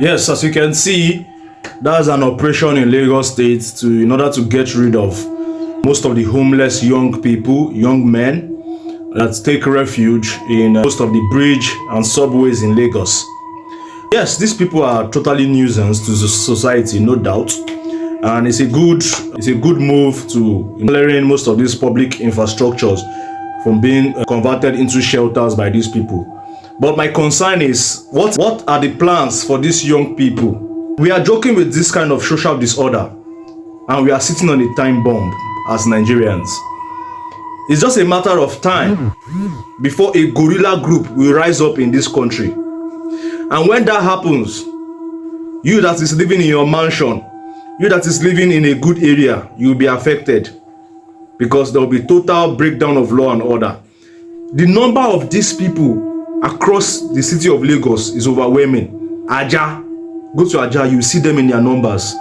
Yes, as you can see, that's an operation in Lagos State in order to get rid of most of the homeless young people, young men that take refuge in most of the bridge and subways in Lagos. Yes, these people are totally nuisance to the society, no doubt, and it's a good move to clearing most of these public infrastructures from being converted into shelters by these people. But my concern is, what are the plans for these young people? We are joking with this kind of social disorder, and we are sitting on a time bomb as Nigerians. It's just a matter of time before a guerrilla group will rise up in this country. And when that happens, you that is living in your mansion, you that is living in a good area, you will be affected, because there will be total breakdown of law and order. The number of these people across the city of Lagos is overwhelming. Aja, go to Aja, you see them in their numbers.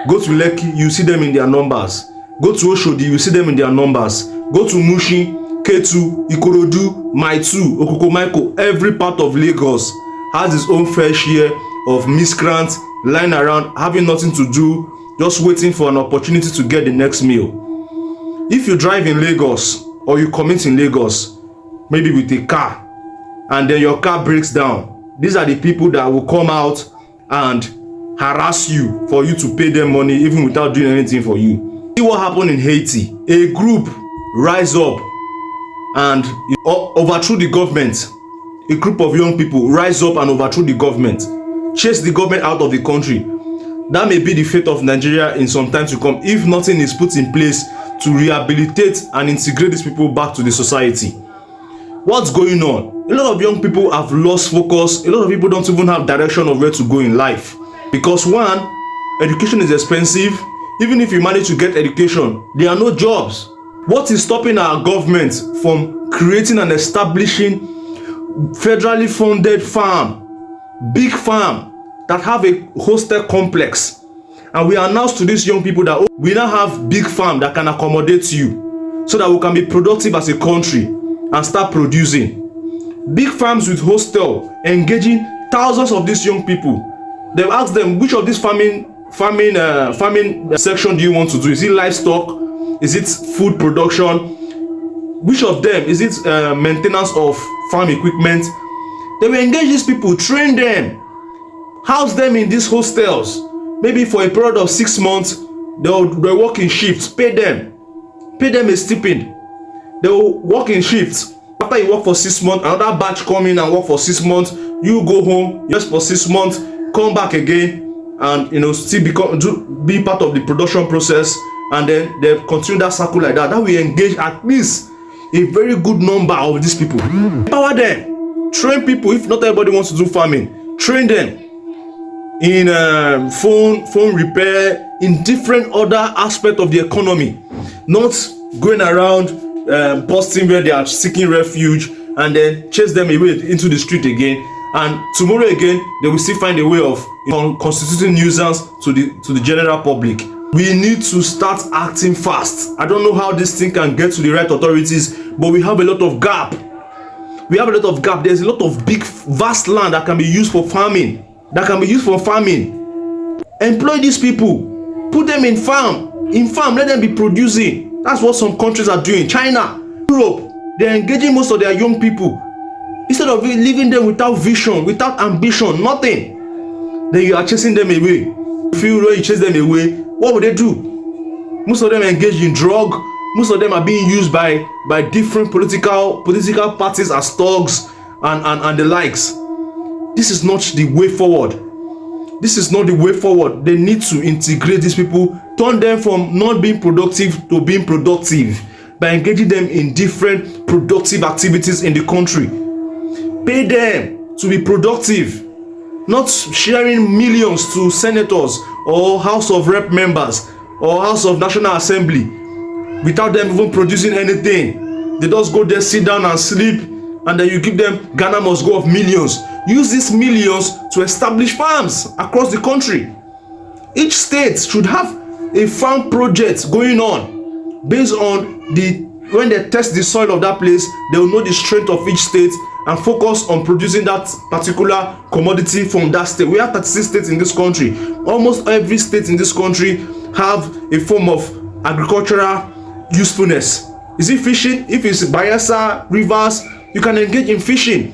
Go to Lekki, you see them in their numbers. Go to Oshodi, you see them in their numbers. Go to Mushi, Ketu, Ikorodu, Maitu, Okokomaiko. Every part of Lagos has its own fair share of miscreants lying around, having nothing to do, just waiting for an opportunity to get the next meal. If you drive in Lagos or you commute in Lagos, maybe with a car, and then your car breaks down, these are the people that will come out and harass you for you to pay them money even without doing anything for you. See what happened in Haiti. A group rise up and overthrew the government. A group of young people rise up and overthrew the government, chase the government out of the country. That may be the fate of Nigeria in some time to come if nothing is put in place to rehabilitate and integrate these people back to the society. What's going on? A lot of young people have lost focus. A lot of people don't even have direction of where to go in life. Because one, education is expensive. Even if you manage to get education, there are no jobs. What is stopping our government from creating and establishing federally funded farm, big farm that have a hostel complex? And we announce to these young people that we now have big farm that can accommodate you, so that we can be productive as a country and start producing. Big farms with hostel, engaging thousands of these young people. They've asked them, which of these farming section do you want to do? Is it livestock? Is it food production? Which of them? Is it maintenance of farm equipment? They will engage these people, train them, house them in these hostels. Maybe for a period of 6 months, they'll work in shifts. Pay them a stipend. They will work in shifts. After you work for 6 months, another batch come in and work for 6 months. You go home, just for 6 months, come back again, and still be part of the production process, and then they continue that circle like that. That will engage at least a very good number of these people. Empower them, train people. If not everybody wants to do farming, train them in phone repair, in different other aspects of the economy, not going around busting where they are seeking refuge and then chase them away into the street again, and tomorrow again they will still find a way of constituting nuisance to the general public. We need to start acting fast. I don't know how this thing can get to the right authorities, but we have a lot of gap. There's a lot of big vast land that can be used for farming, Employ these people, put them in farm, let them be producing. That's what some countries are doing. China, Europe, they're engaging most of their young people. Instead of leaving them without vision, without ambition, nothing, then you are chasing them away. When you chase them away, what will they do? Most of them engage in drug. Most of them are being used by different political parties as thugs and the likes. This is not the way forward. They need to integrate these people, turn them from not being productive to being productive by engaging them in different productive activities in the country. Pay them to be productive, not sharing millions to senators or House of Rep members or House of National Assembly without them even producing anything. They just go there, sit down and sleep, and then you give them Ghana must go of millions. Use these millions to establish farms across the country. Each state should have a farm project going on based on when they test the soil of that place. They will know the strength of each state and focus on producing that particular commodity from that state. We have 36 states in this country. Almost every state in this country have a form of agricultural usefulness. Is it fishing? If it's Bayelsa, rivers, you can engage in fishing,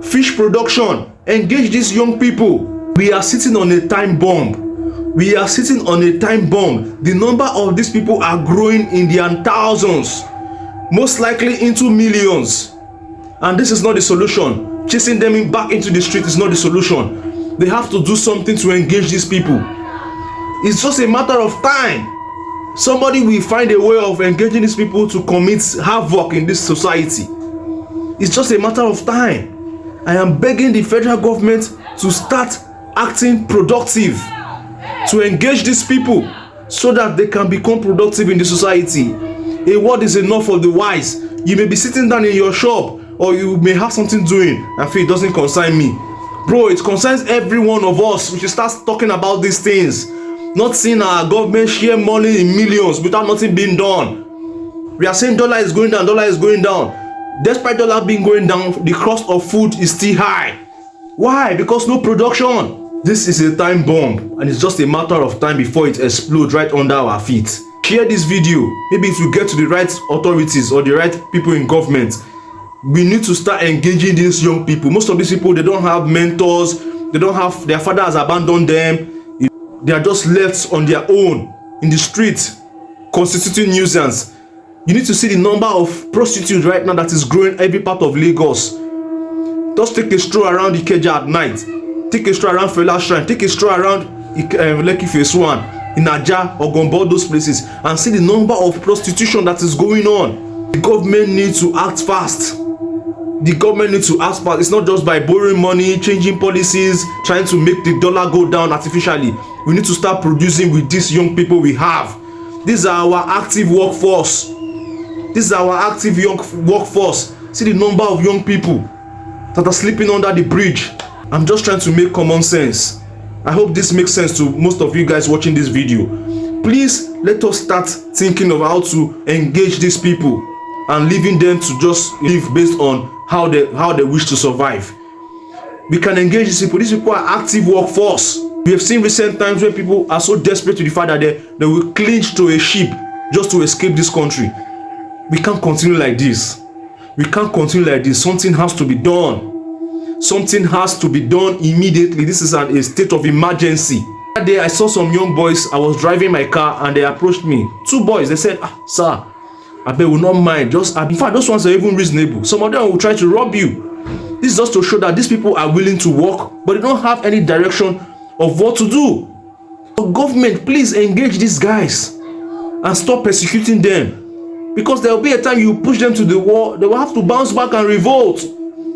fish production. Engage these young people. We are sitting on a time bomb. We are sitting on a time bomb. The number of these people are growing in their thousands, most likely into millions. And this is not the solution. Chasing them back into the street is not the solution. They have to do something to engage these people. It's just a matter of time. Somebody will find a way of engaging these people to commit havoc in this society. It's just a matter of time. I am begging the federal government to start acting productive, to engage these people so that they can become productive in the society. A word is enough for the wise. You may be sitting down in your shop, or you may have something doing and feel it doesn't concern me. Bro, it concerns every one of us. We should start talking about these things. Not seeing our government share money in millions without nothing being done. We are saying dollar is going down, dollar is going down. Despite dollar being going down, the cost of food is still high. Why? Because no production. This is a time bomb, and it's just a matter of time before it explodes right under our feet. Share this video. Maybe it will get to the right authorities or the right people in government. We need to start engaging these young people. Most of these people, they don't have mentors. They don't have, their father has abandoned them. They are just left on their own in the street, constituting nuisance. You need to see the number of prostitutes right now that is growing every part of Lagos. Just take a stroll around Ikeja at night. Take a stroll around Fela Shrine. Take a stroll around Lekki Phase 1, in Naija, Ogombo, those places, and see the number of prostitution that is going on. The government needs to act fast. The government needs to act fast. It's not just by borrowing money, changing policies, trying to make the dollar go down artificially. We need to start producing with these young people we have. These are our active workforce. This is our active young workforce. See the number of young people that are sleeping under the bridge. I'm just trying to make common sense. I hope this makes sense to most of you guys watching this video. Please let us start thinking of how to engage these people and leaving them to just live based on how they wish to survive. We can engage these people. These people are active workforce. We have seen recent times where people are so desperate to the fact that they will clinch to a ship just to escape this country. We can't continue like this. We can't continue like this. Something has to be done. Something has to be done immediately. This is a state of emergency. That day I saw some young boys. I was driving my car and they approached me. Two boys. They said, sir, I bet will not mind. In fact, those ones are even reasonable. Some of them will try to rob you. This is just to show that these people are willing to work, but they don't have any direction of what to do. So government, please engage these guys and stop persecuting them. Because there will be a time you push them to the wall, they will have to bounce back and revolt,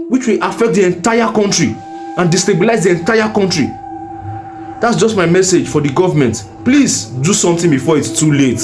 which will affect the entire country and destabilize the entire country. That's just my message for the government. Please do something before it's too late.